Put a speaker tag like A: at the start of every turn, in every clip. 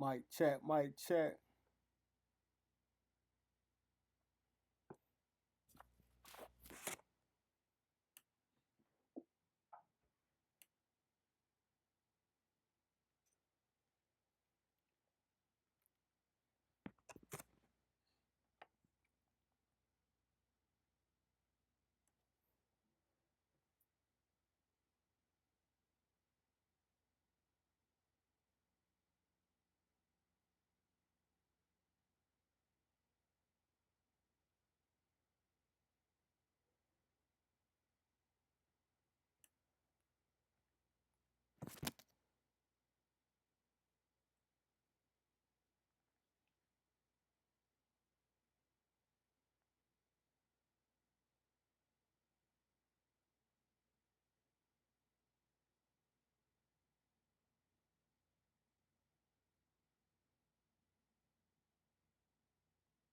A: Mic check, mic check.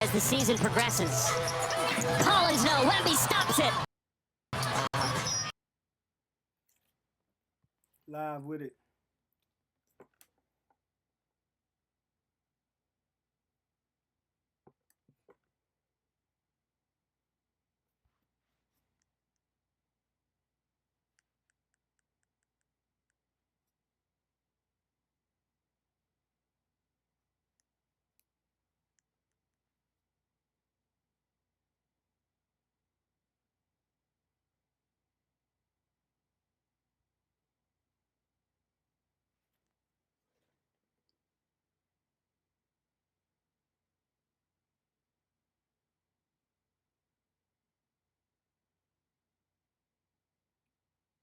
B: As the season progresses. Collins, no. Wemby stops it.
A: Live with it.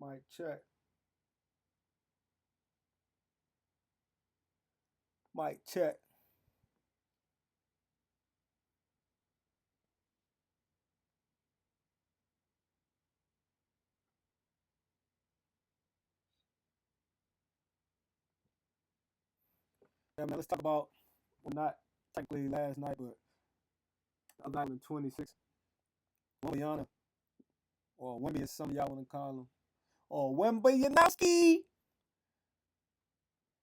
A: Mic check. Mic check. Yeah, man, let's talk about, well, not technically last night, but 2026. Wembanyama, or Wemby as some of y'all want to call him, or Wemby.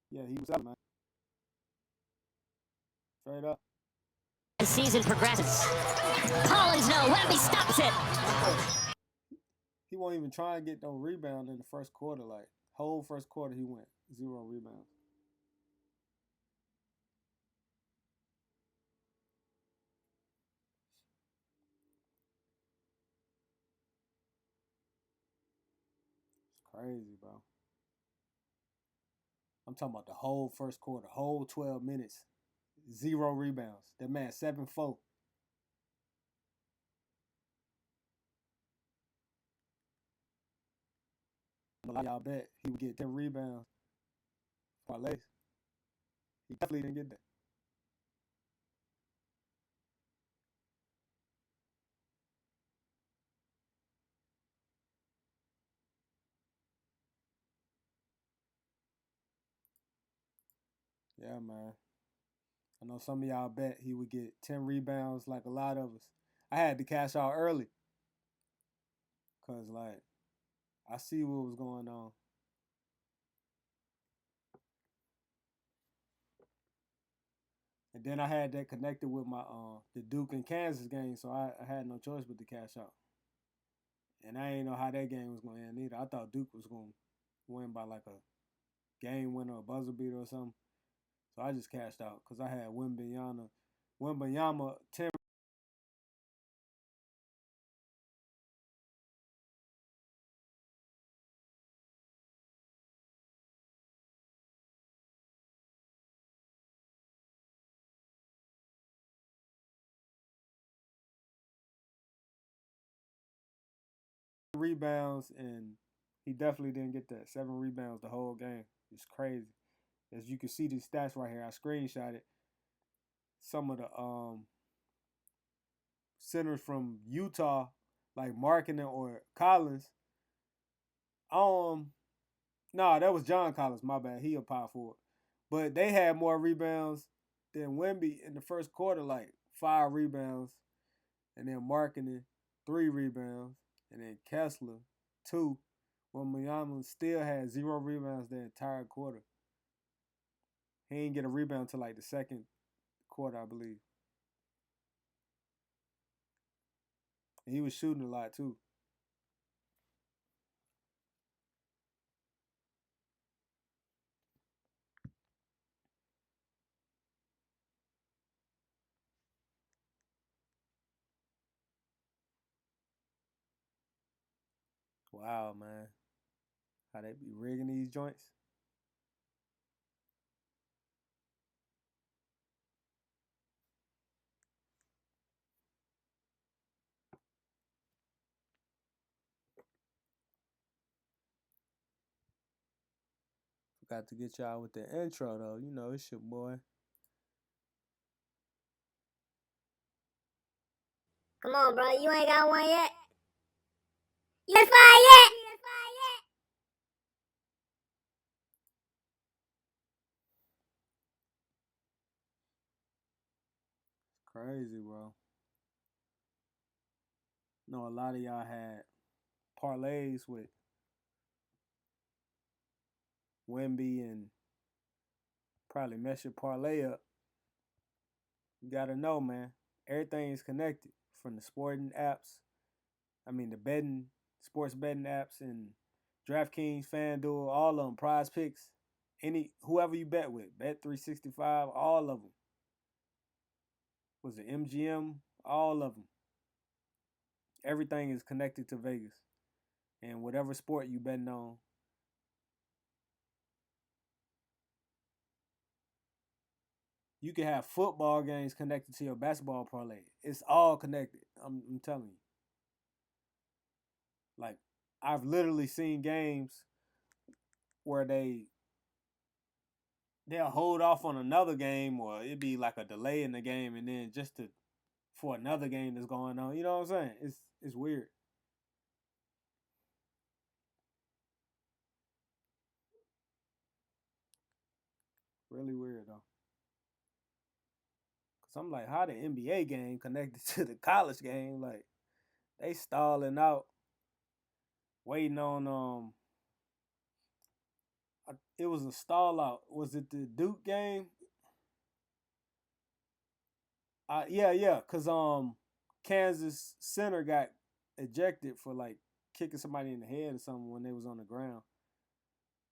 A: Yeah, he was out, man. Straight up.
B: As the season progresses. Collins, no. Wemby stops it.
A: He won't even try and get no rebound in the first quarter. Like, whole first quarter, he went 0 rebounds. It's crazy, bro. I'm talking about the whole first quarter, whole 12 minutes, 0 rebounds. That man 7-4. A lot of y'all bet he would get 10 rebounds. Parlays. He definitely didn't get that. Yeah, man. I know some of y'all bet he would get 10 rebounds like a lot of us. I had to cash out early because, like, I see what was going on. And then I had that connected with my the Duke and Kansas game, so I had no choice but to cash out. And I didn't know how that game was going to end either. I thought Duke was going to win by like a game winner or buzzer beater or something. So I just cashed out because I had Wembanyama 10 rebounds, and he definitely didn't get that. 7 rebounds the whole game. It's crazy. As you can see the stats right here, I screenshotted some of the centers from Utah, like Markkinen or Collins. Um, nah, that was John Collins. My bad. He a power forward, but they had more rebounds than Wemby in the first quarter, like 5 rebounds, and then Markkinen 3 rebounds, and then Kessler 2. When Wembanyama still had 0 rebounds the entire quarter. He didn't get a rebound until like the second quarter, I believe. And he was shooting a lot too. Wow, man. How they be rigging these joints? Forgot to get y'all with the intro though. You know, it's your boy.
B: Come on, bro. You ain't got one yet? You ain't fired yet?
A: Crazy, bro. Know a lot of y'all had parlays with Wemby and probably mess your parlay up. You gotta know, man. Everything is connected from the sporting apps. I mean, the betting, sports betting apps, and DraftKings, FanDuel, all of them, Prize Picks, any whoever you bet with, Bet 365, all of them. Was it MGM? All of them. Everything is connected to Vegas, and whatever sport you betting on. You can have football games connected to your basketball parlay. It's all connected. I'm telling you. Like I've literally seen games where they'll hold off on another game, or it'd be like a delay in the game, and then just to for another game that's going on. You know what I'm saying? It's weird. Really weird though. Cause I'm like, how the NBA game connected to the college game? Like they stalling out, waiting on it was a stall out. Was it the Duke game? Yeah. Cause Kansas center got ejected for like kicking somebody in the head or something when they was on the ground.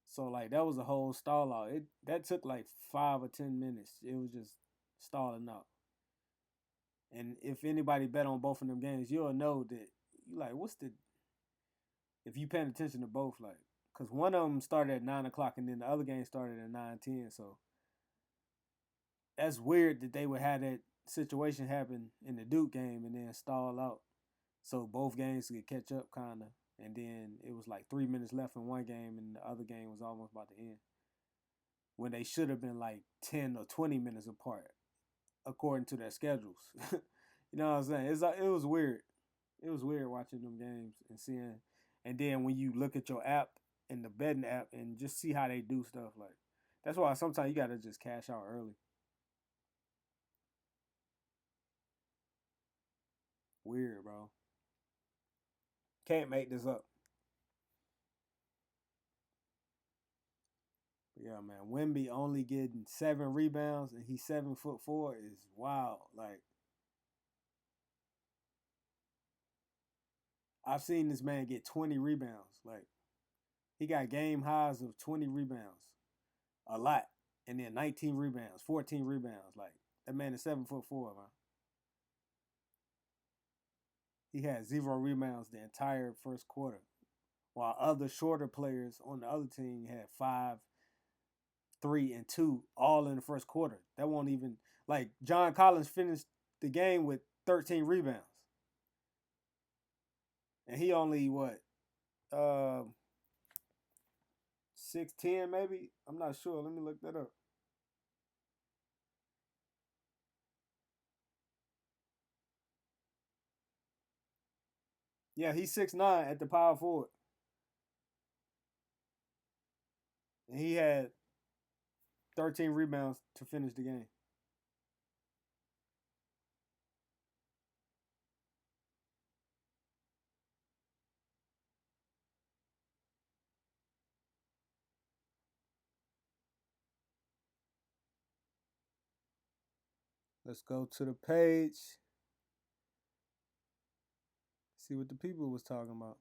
A: So like that was a whole stall out. It that took like 5 or 10 minutes. It was just stalling out. And if anybody bet on both of them games, you'll know that you like what's the if you paying attention to both like because one of them started at 9 o'clock and then the other game started at 9:10. So that's weird that they would have that situation happen in the Duke game and then stall out. So both games could catch up kind of. And then it was like 3 minutes left in one game and the other game was almost about to end. When they should have been like 10 or 20 minutes apart according to their schedules. You know what I'm saying? It was weird. It was weird watching them games and seeing. And then when you look at your app and the betting app and just see how they do stuff, like that's why sometimes you gotta just cash out early. Weird, bro. Can't make this up. But yeah, man. Wemby only getting 7 rebounds and he's 7'4" is wild. Like I've seen this man get 20 rebounds. Like he got game highs of 20 rebounds. A lot. And then 19 rebounds, 14 rebounds. Like that man is 7'4", man. He had 0 rebounds the entire first quarter. While other shorter players on the other team had 5, 3, and 2 all in the first quarter. That won't even like John Collins finished the game with 13 rebounds. And he only what? 6'10" maybe? I'm not sure. Let me look that up. Yeah, he's 6'9" at the power forward. And he had 13 rebounds to finish the game. Let's go to the page. See what the people was talking about.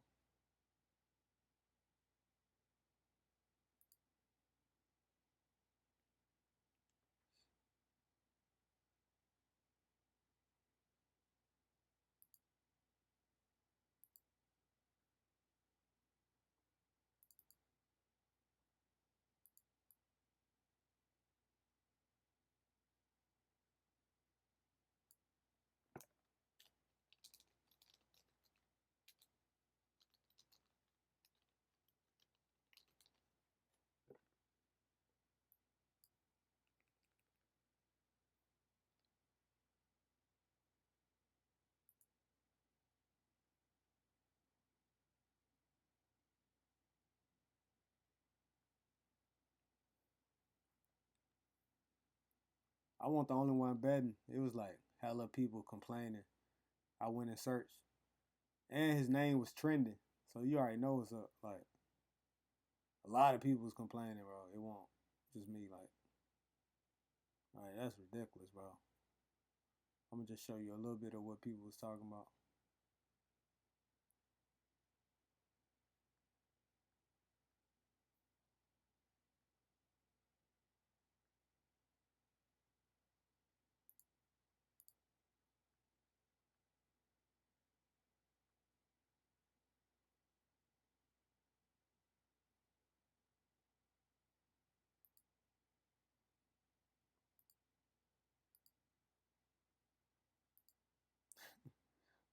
A: I wasn't the only one betting. It was like hella people complaining. I went and searched, and his name was trending, so you already know what's up. Like a lot of people was complaining, bro. It won't just me. Like that's ridiculous, bro. I'm gonna just show you a little bit of what people was talking about.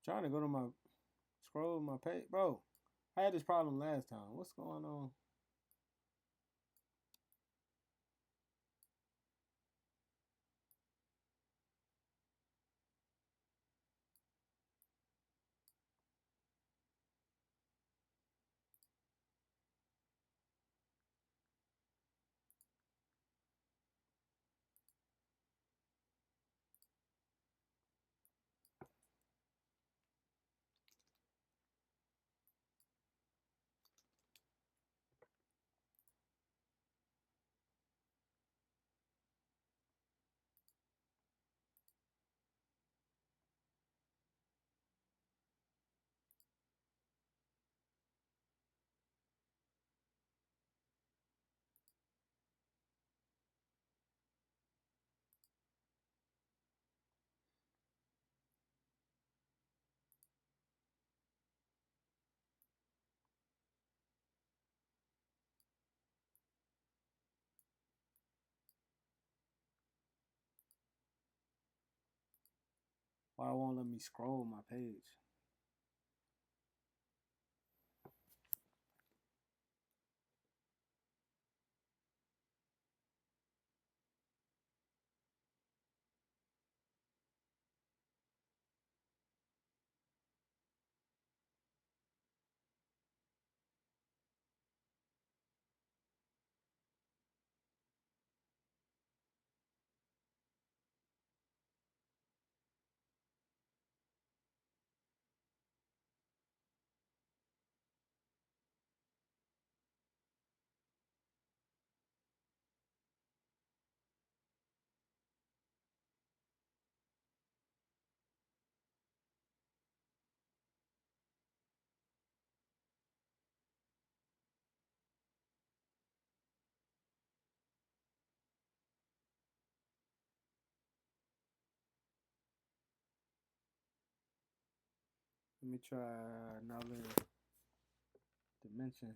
A: Trying to go to my scroll my page, bro. I had this problem last time. What's going on? Why it won't let me scroll my page? Let me try another dimension.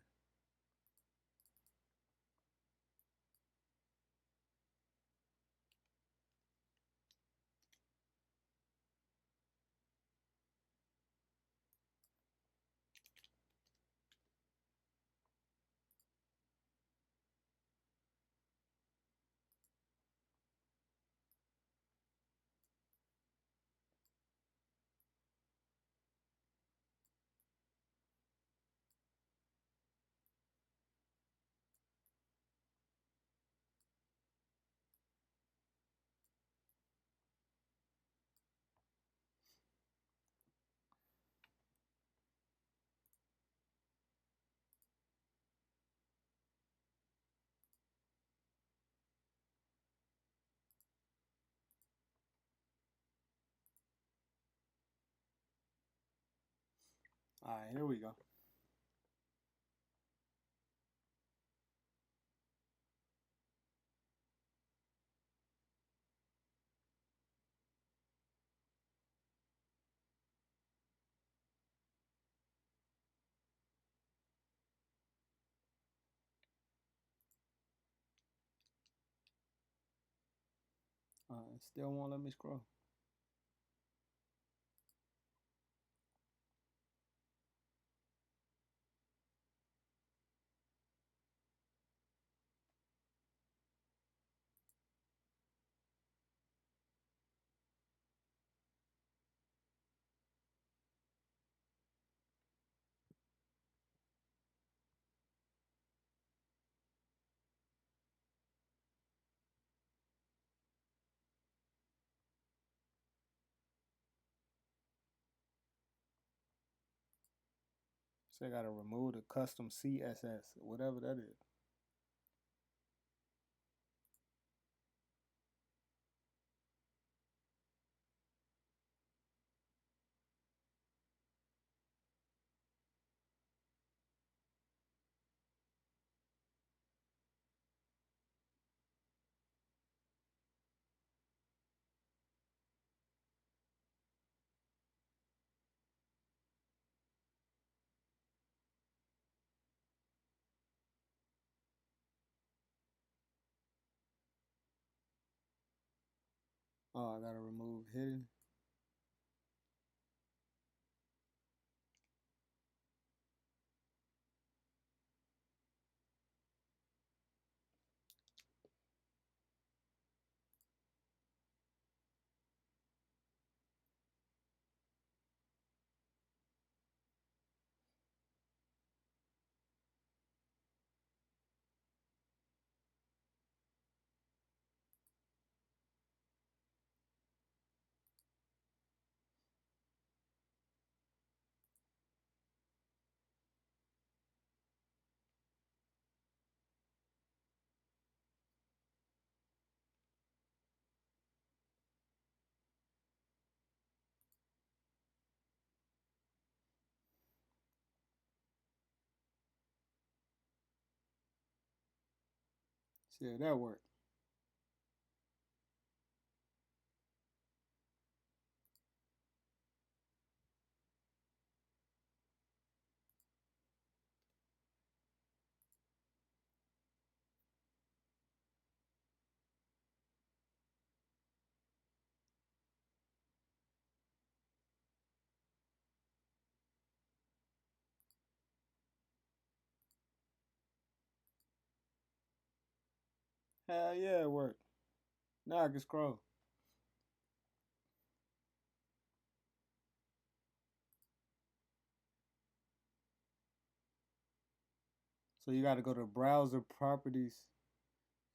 A: All right, here we go. Still won't let me scroll. So I gotta remove the custom CSS, whatever that is. Oh, I gotta remove hidden. See if that worked. Hell yeah, it worked. Now I can scroll. So you gotta go to browser properties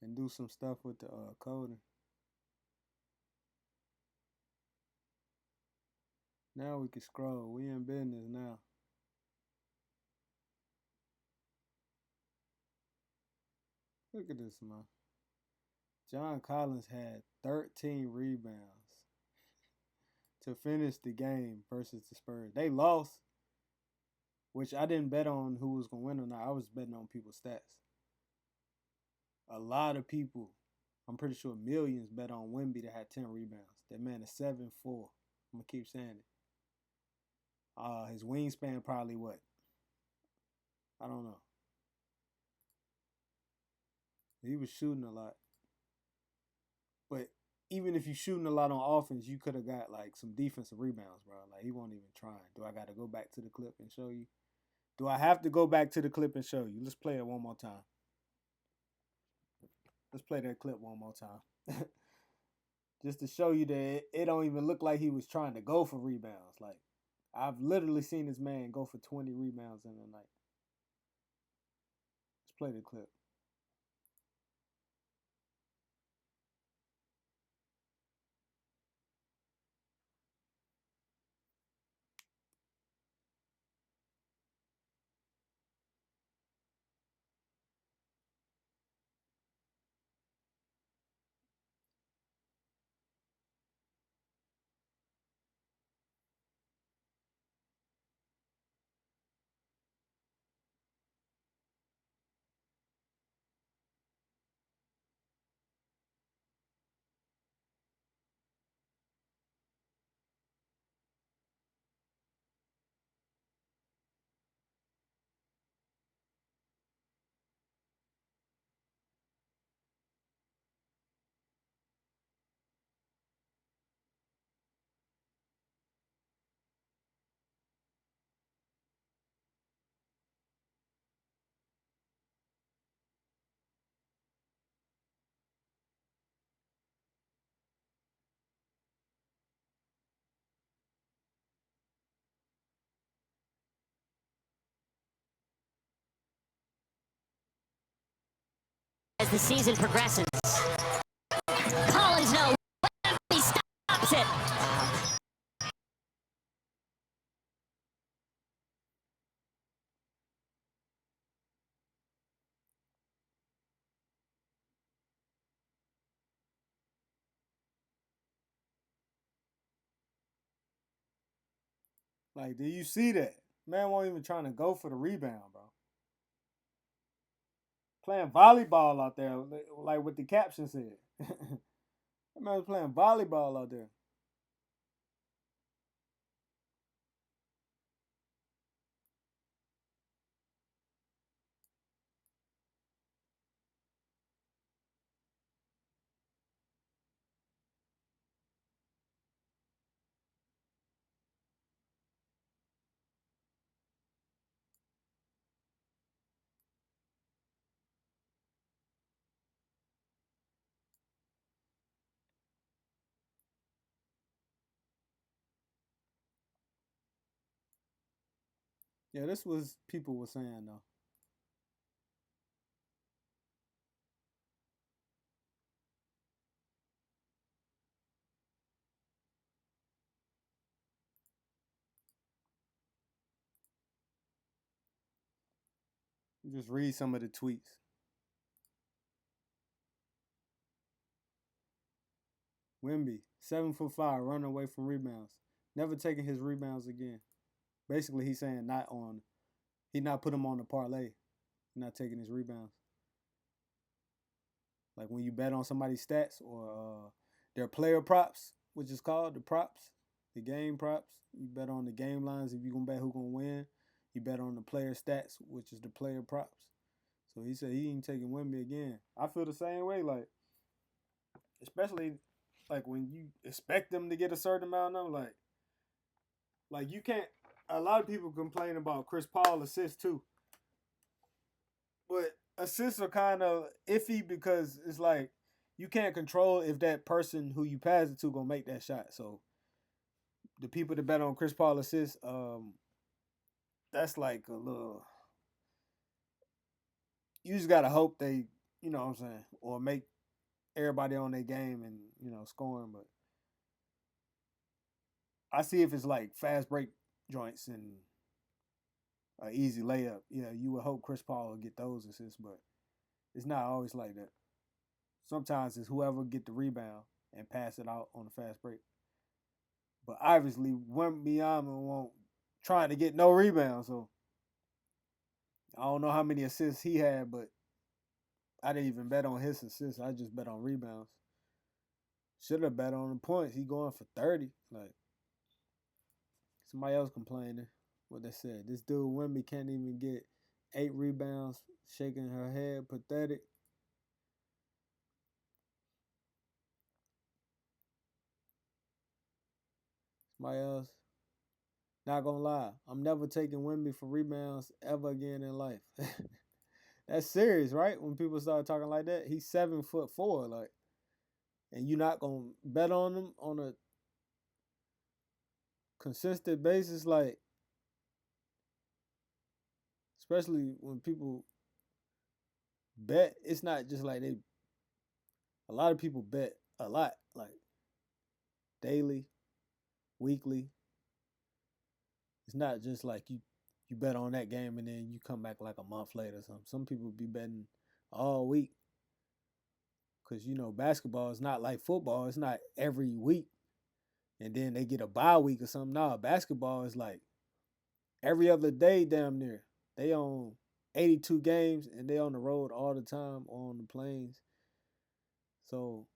A: and do some stuff with the coding. Now we can scroll. We in business now. Look at this, man. John Collins had 13 rebounds to finish the game versus the Spurs. They lost, which I didn't bet on who was gonna win or not. I was betting on people's stats. A lot of people, I'm pretty sure millions, bet on Wemby to have 10 rebounds. That man is 7'4". I'm gonna keep saying it. His wingspan probably what? I don't know. He was shooting a lot. But even if you're shooting a lot on offense, you could have got like some defensive rebounds, bro. Like he won't even try. Do I got to go back to the clip and show you? Do I have to go back to the clip and show you? Let's play it one more time. Let's play that clip one more time. Just to show you that it don't even look like he was trying to go for rebounds. Like I've literally seen this man go for 20 rebounds in a night. Let's play the clip.
B: the season progresses. Collins, no. Wemby stops it.
A: Like, do you see that? Man won't even trying to go for the rebound, bro. Playing volleyball out there, like what the caption said. That man was playing volleyball out there. Yeah, this was people were saying though. Just read some of the tweets. Wemby, 7'5", running away from rebounds. Never taking his rebounds again. Basically, he's saying he not put him on the parlay. He not taking his rebounds. Like when you bet on somebody's stats or their player props, which is called the props, the game props. You bet on the game lines if you're gonna bet who's gonna win. You bet on the player stats, which is the player props. So he said he ain't taking Wemby again. I feel the same way. Like, especially like when you expect them to get a certain amount of them, like you can't. A lot of people complain about Chris Paul assists too, but assists are kind of iffy because it's like you can't control if that person who you pass it to gonna make that shot. So the people that bet on Chris Paul assists, that's like a little. You just gotta hope they, you know what I'm saying, or make everybody on their game and scoring. But I see if it's like fast break joints and an easy layup. Yeah, you would hope Chris Paul will get those assists, but it's not always like that. Sometimes it's whoever get the rebound and pass it out on the fast break. But obviously, Wembanyama won't trying to get no rebound, so I don't know how many assists he had, but I didn't even bet on his assists. I just bet on rebounds. Should have bet on the points. He going for 30. Like somebody else complaining what they said. This dude Wemby can't even get 8 rebounds, shaking her head, pathetic. Somebody else. Not gonna lie, I'm never taking Wemby for rebounds ever again in life. That's serious, right? When people start talking like that, he's 7'4", like, and you're not gonna bet on him on a consistent basis, like, especially when people bet. It's not just like they. A lot of people bet a lot, like daily, weekly. It's not just like you bet on that game and then you come back like a month later or something. Some people be betting all week because basketball is not like football. It's not every week and then they get a bye week or something. Nah, basketball is like every other day damn near. They on 82 games and they on the road all the time on the planes. So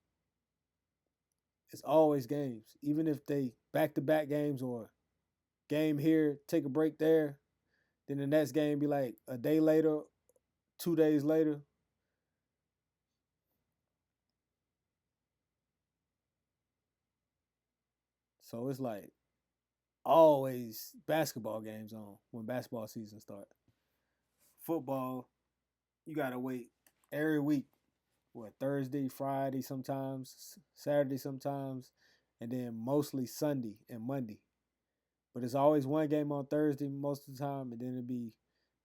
A: it's always games. Even if they back-to-back games or game here, take a break there, then the next game be like a day later, 2 days later. So it's like always basketball games on when basketball season start. Football, you gotta wait every week. What, Thursday, Friday sometimes, Saturday sometimes, and then mostly Sunday and Monday. But it's always one game on Thursday most of the time, and then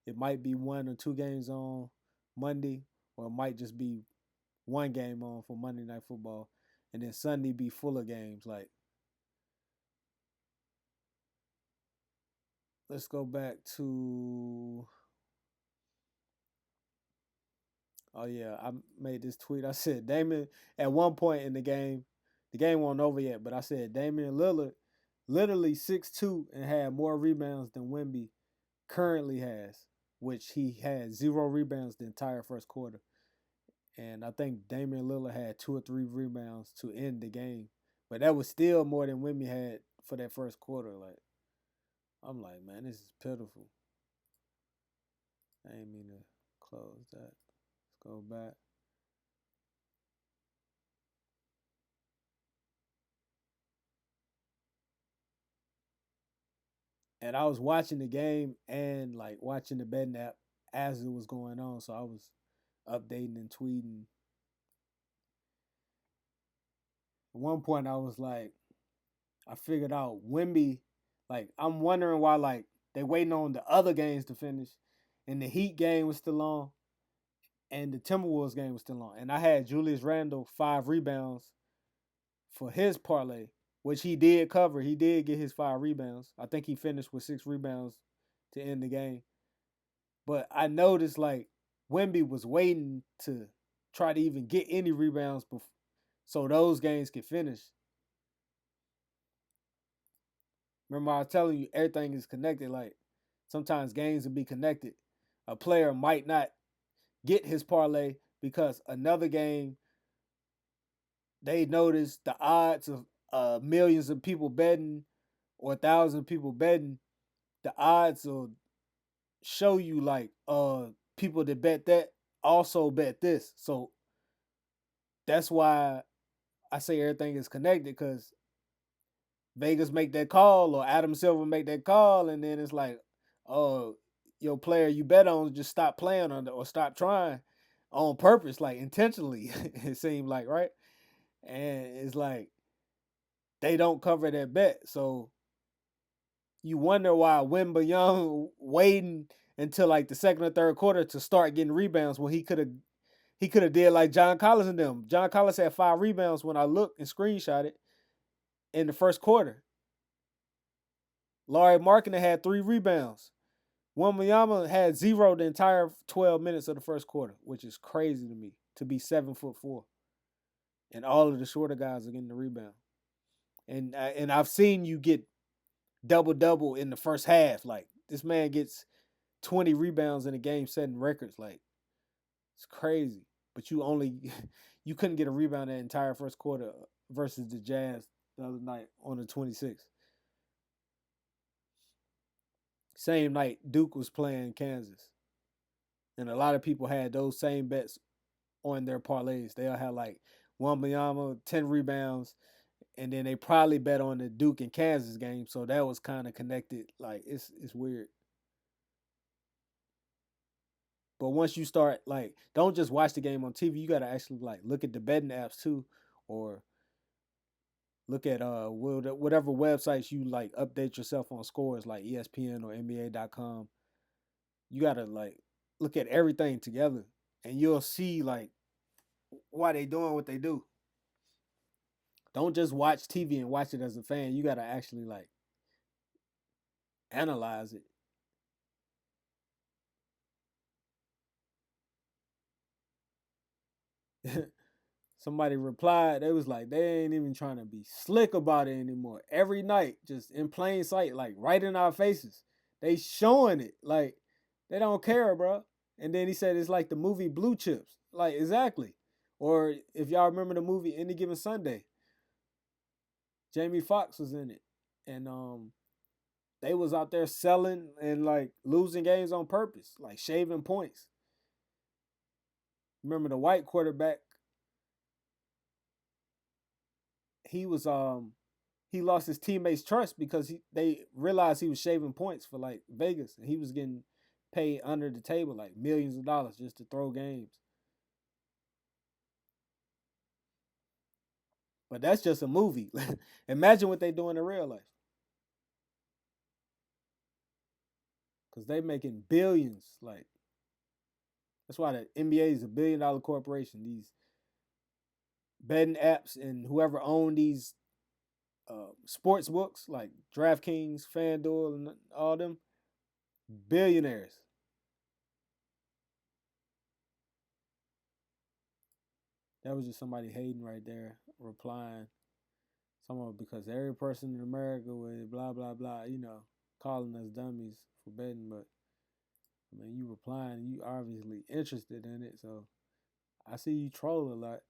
A: it might be 1 or 2 games on Monday, or it might just be one game on for Monday Night Football, and then Sunday be full of games. Like, let's go back to. Oh yeah, I made this tweet. I said Damon at one point in the game wasn't over yet, but I said Damian Lillard, literally 6'2" and had more rebounds than Wemby currently has, which he had 0 rebounds the entire first quarter. And I think Damian Lillard had 2 or 3 rebounds to end the game, but that was still more than Wemby had for that first quarter. Like, I'm like, man, this is pitiful. I ain't mean to close that. Let's go back. And I was watching the game and like watching the betting app as it was going on. So I was updating and tweeting. At one point, I was like, I figured out Wemby. Like, I'm wondering why like they waiting on the other games to finish, and the Heat game was still on, and the Timberwolves game was still on. And I had Julius Randle 5 rebounds for his parlay, which he did cover. He did get his 5 rebounds. I think he finished with 6 rebounds to end the game. But I noticed like Wemby was waiting to try to even get any rebounds so those games could finish. Remember, I was telling you everything is connected. Like sometimes games will be connected. A player might not get his parlay because another game they notice the odds of millions of people betting or thousands of people betting. The odds will show you like people that bet that also bet this. So that's why I say everything is connected because Vegas make that call or Adam Silver make that call, and then it's like, oh, your player you bet on just stop playing on it or stop trying on purpose, like intentionally. It seemed like, right, and it's like they don't cover that bet, so you wonder why Wembanyama waiting until like the second or third quarter to start getting rebounds when he could have did like John Collins and them. John Collins had 5 rebounds when I looked and screenshot it in the first quarter. Larry Markkinen had 3 rebounds. Wembanyama had 0 the entire 12 minutes of the first quarter, which is crazy to me to be 7'4", and all of the shorter guys are getting the rebound. And I've seen you get double in the first half. Like this man gets 20 rebounds in a game, setting records. Like it's crazy. But you couldn't get a rebound that entire first quarter versus the Jazz the other night on the 26th. Same night Duke was playing Kansas. And a lot of people had those same bets on their parlays. They'll have like Wembanyama, 10 rebounds, and then they probably bet on the Duke and Kansas game. So that was kind of connected. Like it's weird. But once you start like, don't just watch the game on TV. You gotta actually like look at the betting apps too, or look at whatever websites you like update yourself on scores like ESPN or NBA.com. You gotta like look at everything together, and you'll see like why they doing what they do. Don't just watch TV and watch it as a fan. You gotta actually like analyze it. Somebody replied, they was like, they ain't even trying to be slick about it anymore. Every night, just in plain sight, like right in our faces. They showing it. Like, they don't care, bro. And then he said it's like the movie Blue Chips. Like, exactly. Or if y'all remember the movie Any Given Sunday, Jamie Foxx was in it. And they was out there selling and like losing games on purpose, like shaving points. Remember the white quarterback, he was he lost his teammates' trust because they realized he was shaving points for like Vegas, and he was getting paid under the table like millions of dollars just to throw games. But that's just a movie. Imagine what they do in real life, because they making billions. Like that's why the NBA is a $1 billion corporation. These betting apps and whoever owned these sports books like DraftKings, FanDuel, and all them billionaires. That was just somebody hating right there, replying. Someone because every person in America with blah blah blah, calling us dummies for betting, but I mean you replying, you obviously interested in it, so I see you troll a lot.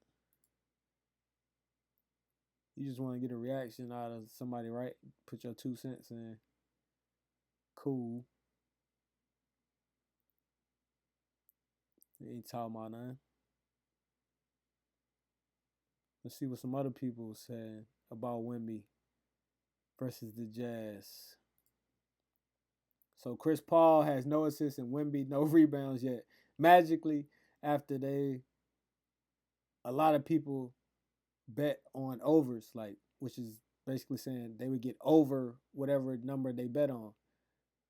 A: You just want to get a reaction out of somebody, right? Put your 2 cents in. Cool. You ain't talking about nothing. Let's see what some other people said about Wemby versus the Jazz. So Chris Paul has no assists and Wemby no rebounds yet. Magically, after a lot of people bet on overs, like which is basically saying they would get over whatever number they bet on,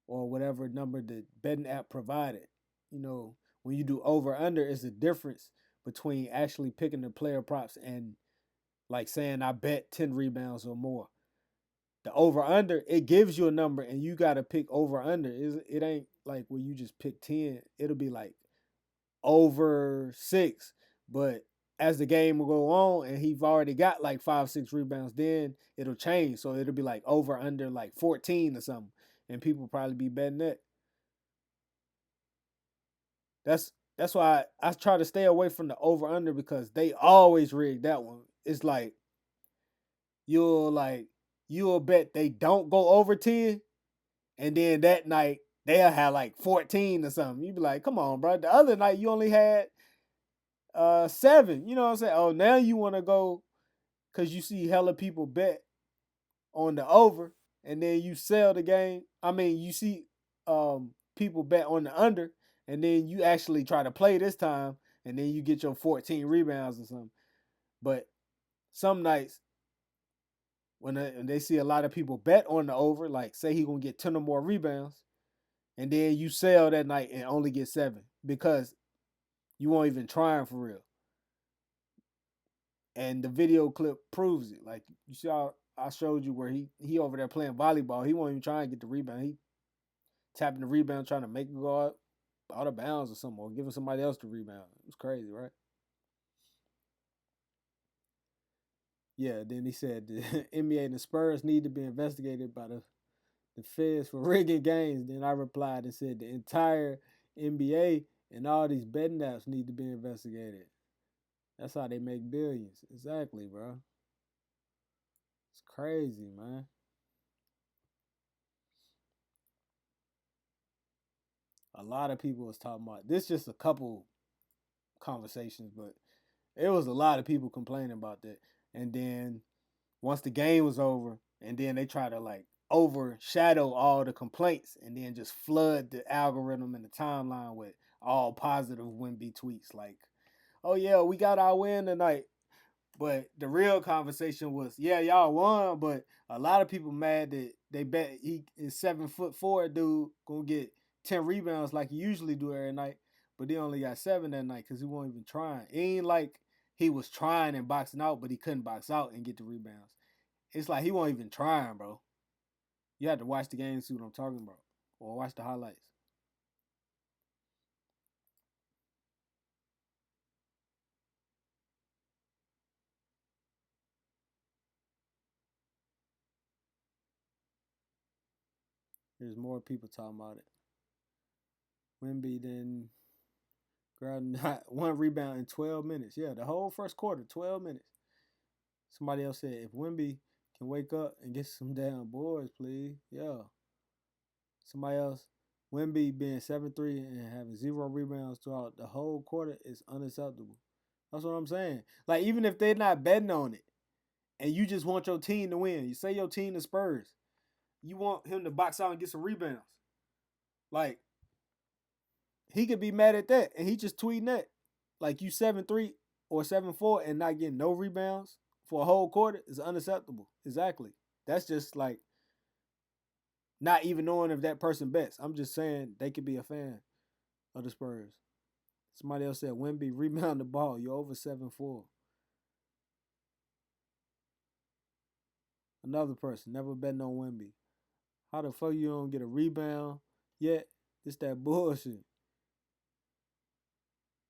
A: or whatever number the betting app provided. When you do over under, it's a difference between actually picking the player props and like saying I bet 10 rebounds or more. The over under, it gives you a number and you got to pick over under. It ain't like where you just pick 10. It'll be like over 6. But as the game will go on and he's already got like 5, 6 rebounds, then it'll change. So it'll be like over under like 14 or something. And people probably be betting that. That's why I try to stay away from the over under because they always rig that one. It's like you'll bet they don't go over 10, and then that night they'll have like 14 or something. You be like, come on, bro. The other night you only had 7. You know what I'm saying? Oh, now you want to go because you see hella people bet on the over, and then you sell the game. I mean, you see people bet on the under, and then you actually try to play this time, and then you get your 14 rebounds or something. But some nights when they see a lot of people bet on the over, like say he gonna get 10 or more rebounds, and then you sell that night and only get 7 because you won't even try him for real. And the video clip proves it. Like you see how I showed you where he over there playing volleyball. He won't even try and get the rebound. He tapping the rebound trying to make it go out of bounds or something, or giving somebody else the rebound. It's crazy, right? Yeah, then he said the NBA and the Spurs need to be investigated by the feds for rigging games. Then I replied and said the entire NBA and all these betting apps need to be investigated. That's how they make billions. Exactly, bro. It's crazy, man. A lot of people was talking about this. Just a couple conversations, but it was a lot of people complaining about that. And then once the game was over, and then they try to like overshadow all the complaints, and then just flood the algorithm and the timeline with all positive Wemby tweets like, "Oh yeah, we got our win tonight." But the real conversation was, yeah, y'all won, but a lot of people mad that they bet he is 7'4" dude gonna get 10 rebounds like he usually do every night, but he only got 7 that night because he wasn't even trying. It ain't like he was trying and boxing out, but he couldn't box out and get the rebounds. It's like he wasn't even trying, bro. You have to watch the game to see what I'm talking about, or watch the highlights. There's more people talking about it. Wemby then grabbed one rebound in 12 minutes. Yeah, the whole first quarter, 12 minutes. Somebody else said, if Wemby can wake up and get some damn boards, please. Yeah. Somebody else, Wemby being 7'3" and having 0 rebounds throughout the whole quarter is unacceptable. That's what I'm saying. Like, even if they're not betting on it and you just want your team to win, you say your team the Spurs, you want him to box out and get some rebounds. Like, he could be mad at that and he just tweeting that. Like, you 7'3" or 7'4" and not getting no rebounds for a whole quarter is unacceptable. Exactly. That's just like not even knowing if that person bets. I'm just saying they could be a fan of the Spurs. Somebody else said Wemby rebound the ball. You're over 7'4". Another person, never betting on Wemby. How the fuck you don't get a rebound yet? It's that bullshit.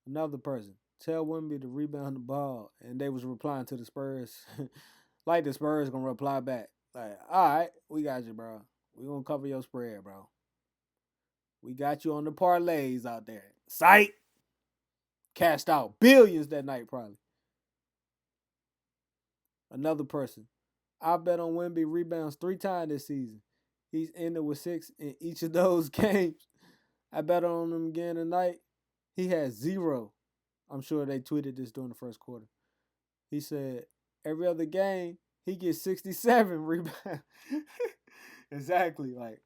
A: Another person, tell Wemby to rebound the ball, and they was replying to the Spurs, like the Spurs gonna reply back, like, all right, we got you, bro. We gonna cover your spread, bro. We got you on the parlays out there. Sight. Cashed out billions that night, probably. Another person, I bet on Wemby rebounds 3 times this season. He's ended with 6 in each of those games. I bet on him again tonight. He has 0. I'm sure they tweeted this during the first quarter. He said every other game he gets 67 rebounds. Exactly, like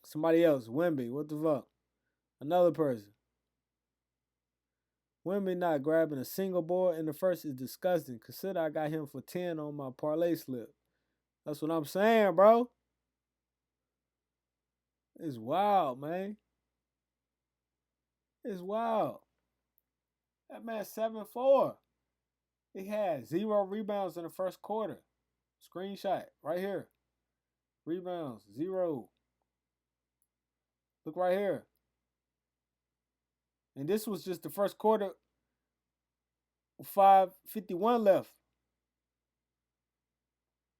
A: somebody else. Wemby, what the fuck? Another person. Wemby not grabbing a single board in the first is disgusting. Consider I got him for 10 on my parlay slip. That's what I'm saying, bro. It's wild, man. It's wild. That man 7-4. He had 0 rebounds in the first quarter. Screenshot right here. Rebounds 0. Look right here. And this was just the first quarter. 5:51 left.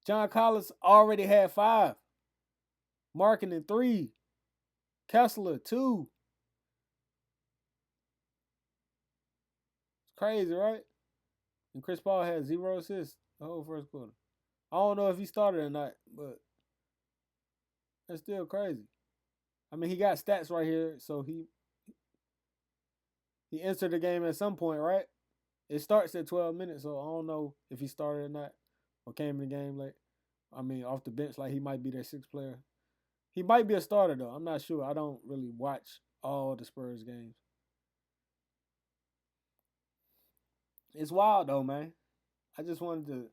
A: John Collins already had 5. Markkanen 3. Kessler 2. It's crazy, right? And Chris Paul had 0 assists the whole first quarter. I don't know if he started or not, but that's still crazy. I mean, he got stats right here, so he entered the game at some point, right? It starts at 12 minutes, so I don't know if he started or not, or came in the game late. I mean, off the bench, like he might be their 6th player. He might be a starter, though. I'm not sure. I don't really watch all the Spurs games. It's wild, though, man. I just wanted to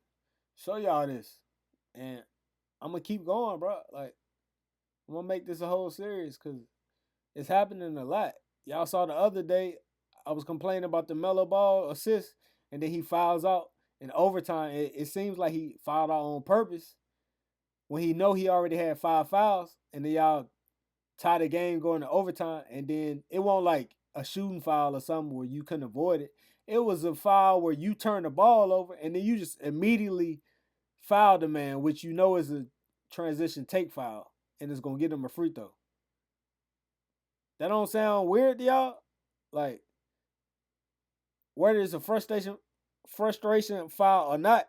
A: show y'all this. And I'm going to keep going, bro. Like, I'm going to make this a whole series because it's happening a lot. Y'all saw the other day, I was complaining about the Melo Ball assist, and then he fouls out in overtime. It seems like he fouled out on purpose when he know he already had 5 fouls, and then y'all tie the game going to overtime, and then it won't like a shooting foul or something where you couldn't avoid it. It was a foul where you turn the ball over, and then you just immediately foul the man, which you know is a transition take foul, and it's going to get him a free throw. That don't sound weird to y'all? Like, whether it's a frustration foul or not,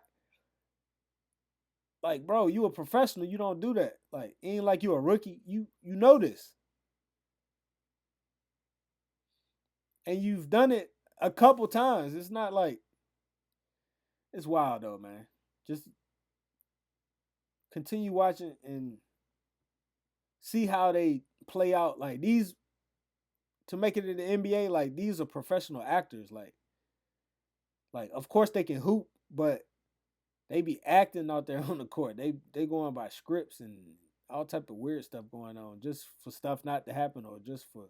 A: like, bro, you a professional. You don't do that. Like, ain't like you a rookie. You know this. And you've done it a couple times. It's not like, it's wild though, man. Just continue watching and see how they play out. Like, these, to make it in the NBA, like, these are professional actors. Like of course they can hoop, but they be acting out there on the court. They going by scripts and all type of weird stuff going on just for stuff not to happen or just for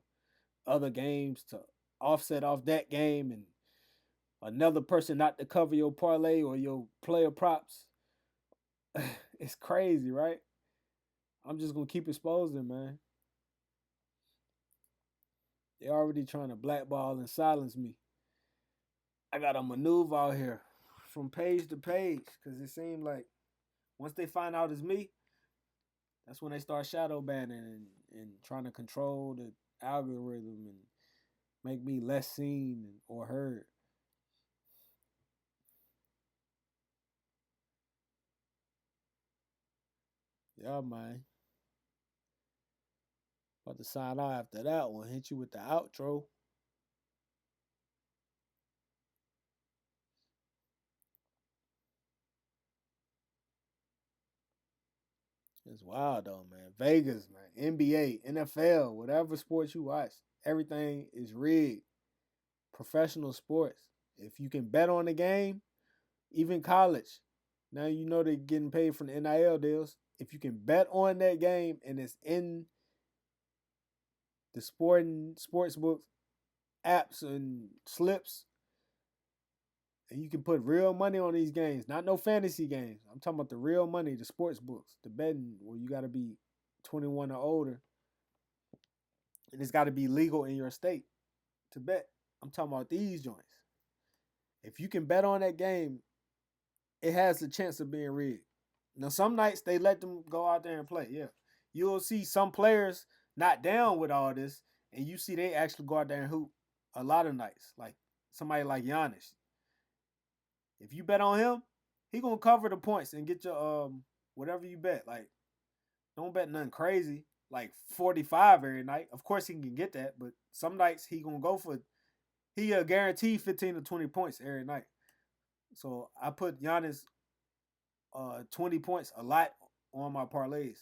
A: other games to offset off that game and another person not to cover your parlay or your player props. It's crazy, right? I'm just gonna keep exposing, man. They already trying to blackball and silence me. I gotta maneuver out here from page to page because it seemed like once they find out it's me, that's when they start shadow banning and trying to control the algorithm and make me less seen or heard. Yeah, man. About to sign out after that one. Hit you with the outro. It's wild though, man. Vegas, man. NBA, NFL, whatever sports you watch, everything is rigged. Professional sports. If you can bet on the game, even college, now you know they're getting paid from the NIL deals. If you can bet on that game and it's in the sports books, apps and slips, And you can put real money on these games, not no fantasy games. I'm talking about the real money, the sports books, the betting where you got to be 21 or older, and it's got to be legal in your state to bet. I'm talking about these joints. If you can bet on that game, it has the chance of being rigged. Now, some nights they let them go out there and play. Yeah, you'll see some players not down with all this, and you see they actually go out there and hoop a lot of nights. Like somebody like Giannis. If you bet on him, he gonna cover the points and get your whatever you bet. Like, don't bet nothing crazy like 45 every night. Of course he can get that, but some nights he gonna go for he guarantee 15 to 20 points every night. So I put Giannis 20 points a lot on my parlays.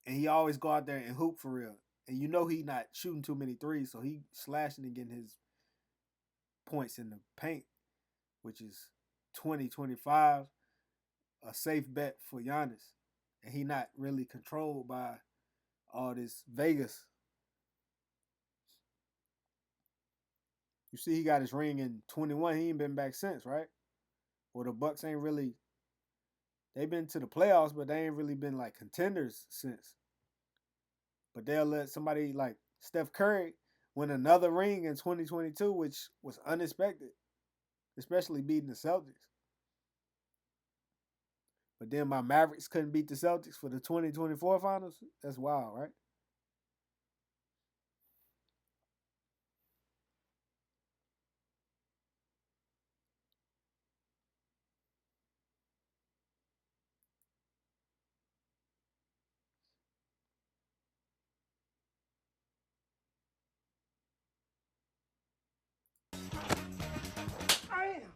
A: And he always go out there and hoop for real. And you know he not shooting too many threes, so he slashing and getting his points in the paint, which is 20, 25, a safe bet for Giannis. And he not really controlled by all this Vegas. You see he got his ring in 21. He ain't been back since, right? Well, the Bucks ain't really, they've been to the playoffs, but they ain't really been like contenders since. But they'll let somebody like Steph Curry win another ring in 2022, which was unexpected, especially beating the Celtics. But then my Mavericks couldn't beat the Celtics for the 2024 finals. That's wild, right?
C: I am.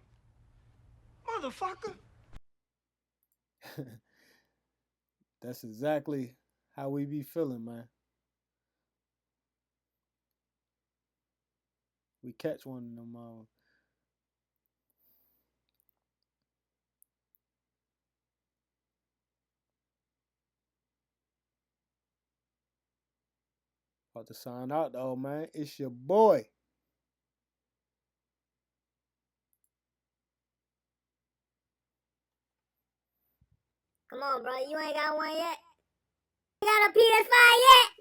C: Motherfucker.
A: That's exactly how we be feeling, man. We catch one of them. About to sign out though, man. It's your boy.
B: Come on, bro. You ain't got one yet? You got a PS5 yet?